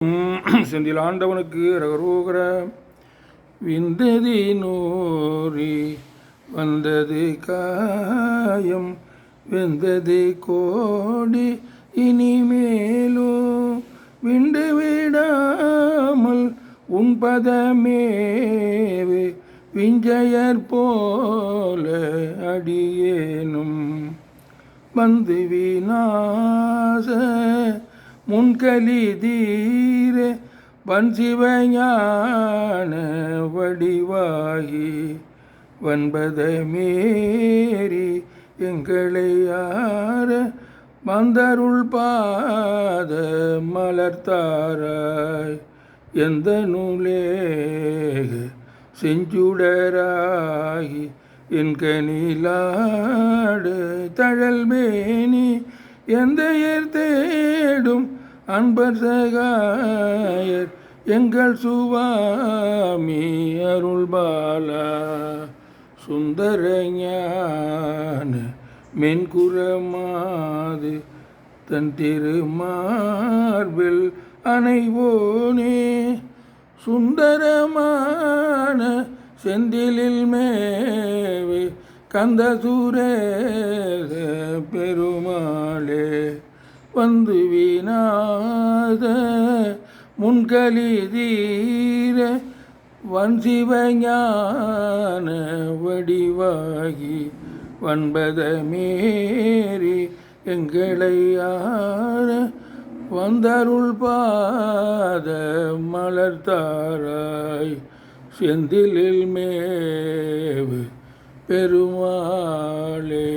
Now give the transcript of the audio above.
செந்தில் ஆண்டவனுக்கு ரகரோகர விந்ததி நூறி வந்தது காயம் வெந்தது கோடி இனிமேலும் விண்டு விடாமல் உன்பதமேவு விஞ்சையர் போல அடியேனும் வந்து விநாச முன்கலி தீர வன்சிவஞான வடிவாகி வன்பதமேறி எங்களை யார வந்தருள் பாத மலர்த்தாராய் எந்த நூலேக செஞ்சுடராகி என் கனிலாடு தழல்மேனி எந்த தேடும் அன்பர் சகாயர் எங்கள் சுவாமி அருள்பாலா சுந்தர ஞான மென்குரமாது தன் திருமார்பில் அணைவோனே சுந்தரமான செந்திலில் மேவு கந்தசூரேக பெருமாளே வந்து விநாத முன்கலி தீர வன்சிவஞான வடிவாகி வன்பதமேறி எங்களை யார வந்தருள் பாத மலர்த்தாராய் செந்திலில் மேவு பெருமாளே.